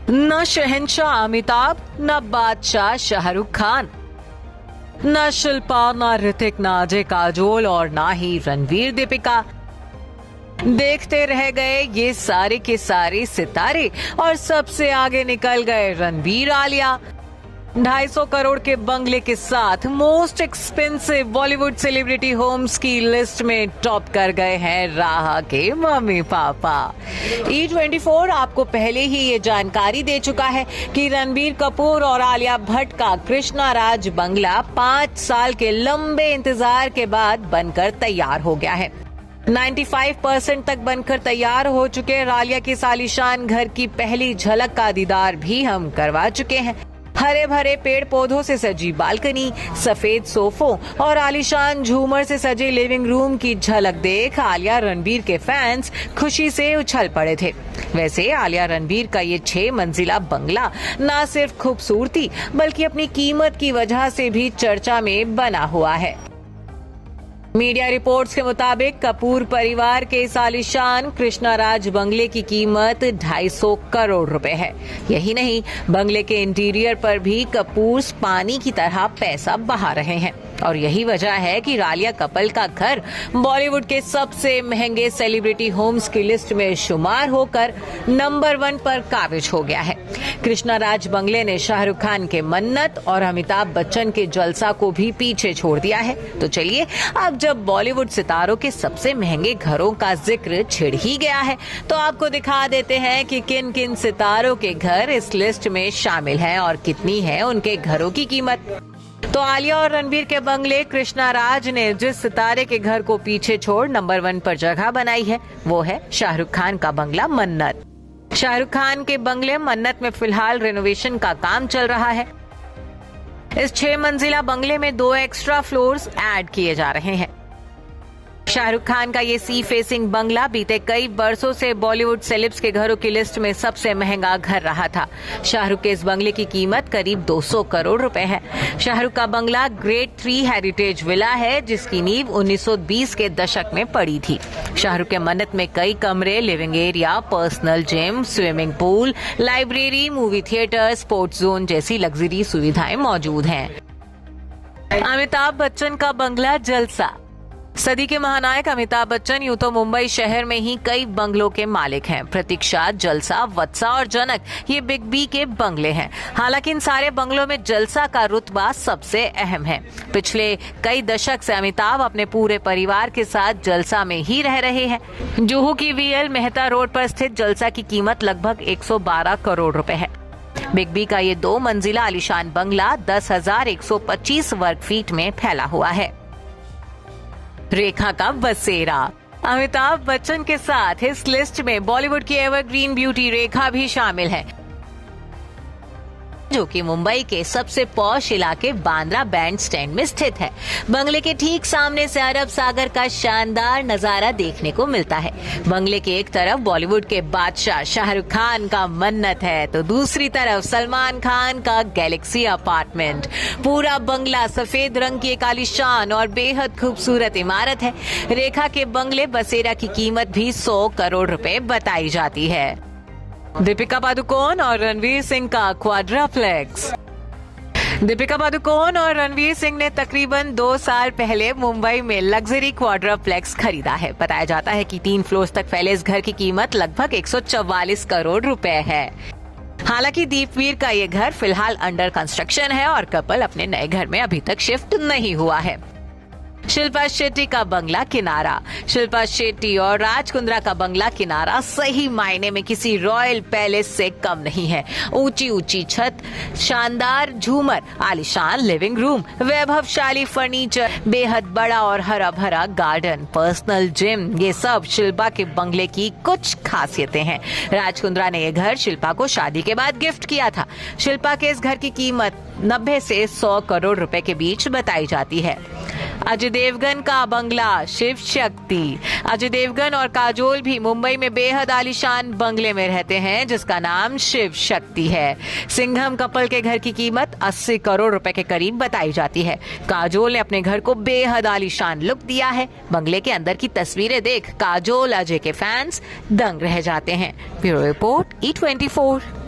न शहंशाह अमिताभ, न बादशाह शाहरुख खान, न शिल्पा, न ऋतिक, न अजय काजोल और ना ही रणवीर दीपिका। देखते रह गए ये सारे के सारे सितारे और सबसे आगे निकल गए रणवीर आलिया। 250 करोड़ के बंगले के साथ most expensive Bollywood celebrity homes की लिस्ट में टॉप कर गए हैं राहा के मम्मी पापा। E24 आपको पहले ही ये जानकारी दे चुका है कि रणबीर कपूर और आलिया भट्ट का कृष्णा राज बंगला 5 साल के लंबे इंतजार के बाद बनकर तैयार हो गया है। 95% तक बनकर तैयार हो चुके आलिया के आलीशान घर की पहली झलक का दीदार भी हम करवा चुके हैं। हरे भरे पेड़ पौधों से सजी बालकनी, सफेद सोफों और आलीशान झूमर से सजे लिविंग रूम की झलक देख आलिया रणबीर के फैंस खुशी से उछल पड़े थे। वैसे आलिया रणबीर का ये 6 मंजिला बंगला न सिर्फ खूबसूरती बल्कि अपनी कीमत की वजह से भी चर्चा में बना हुआ है। मीडिया रिपोर्ट्स के मुताबिक कपूर परिवार के इस आलीशान कृष्णा राज बंगले की कीमत 250 करोड़ रुपए है। यही नहीं, बंगले के इंटीरियर पर भी कपूर पानी की तरह पैसा बहा रहे हैं और यही वजह है कि आलिया कपल का घर बॉलीवुड के सबसे महंगे सेलिब्रिटी होम्स की लिस्ट में शुमार होकर नंबर 1 पर काबिज हो गया है। कृष्णा राज बंगले ने शाहरुख खान के मन्नत और अमिताभ बच्चन के जलसा को भी पीछे छोड़ दिया है। तो चलिए, अब जब बॉलीवुड सितारों के सबसे महंगे घरों का जिक्र छिड़ ही गया है तो आपको दिखा देते हैं कि किन किन सितारों के घर इस लिस्ट में शामिल हैं और कितनी है उनके घरों की कीमत। तो आलिया और रणबीर के बंगले कृष्णा राज ने जिस सितारे के घर को पीछे छोड़ नंबर 1 पर जगह बनाई है वो है शाहरुख खान का बंगला मन्नत। शाहरुख खान के बंगले मन्नत में फिलहाल रेनोवेशन का काम चल रहा है। इस 6 मंजिला बंगले में 2 एक्स्ट्रा फ्लोर्स ऐड किए जा रहे हैं। शाहरुख खान का ये सी फेसिंग बंगला बीते कई बरसों से बॉलीवुड सेलेब्स के घरों की लिस्ट में सबसे महंगा घर रहा था। शाहरुख के इस बंगले की कीमत करीब 200 करोड़ रुपए है। शाहरुख का बंगला ग्रेड 3 हेरिटेज विला है जिसकी नींव 1920 के दशक में पड़ी थी। शाहरुख के मन्नत में कई कमरे, living area, personal gym, swimming pool, library, movie theatre, sports zone जैसी लग्जरी सुविधाएं मौजूद हैं। अमिताभ बच्चन का बंगला जलसा। सदी के महानायक अमिताभ बच्चन यूं तो मुंबई शहर में ही कई बंगलों के मालिक हैं। प्रतीक्षा, जलसा, वत्सा और जनक ये बिग बी के बंगले हैं। हालांकि इन सारे बंगलों में जलसा का रुतबा सबसे अहम है। पिछले कई दशक से अमिताभ अपने पूरे परिवार के साथ जलसा में ही रह रहे हैं। जुहू की VL मेहता रोड पर स्थित जलसा की कीमत लगभग 112 करोड़ रुपए है। बिग बी का ये 2 मंजिला आलीशान बंगला 10,125 वर्ग फीट में फैला हुआ है। रेखा का बसेरा। अमिताभ बच्चन के साथ इस लिस्ट में बॉलीवुड की एवरग्रीन ब्यूटी रेखा भी शामिल है, जो कि मुंबई के सबसे पॉश इलाके बांद्रा बैंड स्टैंड में स्थित है। बंगले के ठीक सामने से अरब सागर का शानदार नजारा देखने को मिलता है। बंगले के एक तरफ बॉलीवुड के बादशाह शाहरुख खान का मन्नत है तो दूसरी तरफ सलमान खान का गैलेक्सी अपार्टमेंट। पूरा बंगला सफेद रंग की एक आलीशान और बेहद खूबसूरत इमारत है। रेखा के बंगले बसेरा की कीमत भी 100 करोड़ रुपए बताई जाती है। दीपिका पादुकोण और रणवीर सिंह का क्वाड्राप्लेक्स। दीपिका पादुकोण और रणवीर सिंह ने तकरीबन 2 साल पहले मुंबई में लग्जरी क्वाड्राप्लेक्स खरीदा है। बताया जाता है कि 3 फ्लोर्स तक फैले इस घर की कीमत लगभग 144 करोड़ रुपए है। हालांकि दीपवीर का ये घर फिलहाल अंडर कंस्ट्रक्शन है और कपल अपने नए घर में अभी तक शिफ्ट नहीं हुआ है। शिल्पा शेट्टी का बंगला किनारा। शिल्पा शेट्टी और राज कुंद्रा का बंगला किनारा सही मायने में किसी रॉयल पैलेस से कम नहीं है। ऊंची ऊंची छत, शानदार झूमर, आलीशान लिविंग रूम, वैभवशाली फर्नीचर, बेहद बड़ा और हरा भरा गार्डन, पर्सनल जिम, ये सब शिल्पा के बंगले की कुछ खासियतें हैं। राज कुंद्रा ने यह घर शिल्पा को शादी के बाद गिफ्ट किया था। शिल्पा के इस घर की कीमत 90 से 100 करोड़ रुपए के बीच बताई जाती है। अजय देवगन का बंगला शिव शक्ति। अजय देवगन और काजोल भी मुंबई में बेहद आलीशान बंगले में रहते हैं जिसका नाम शिव शक्ति है। सिंघम कपल के घर की कीमत 80 करोड़ रुपए के करीब बताई जाती है। काजोल ने अपने घर को बेहद आलीशान लुक दिया है। बंगले के अंदर की तस्वीरें देख काजोल अजय के फैंस दंग रह जाते हैं। Bureau report E24।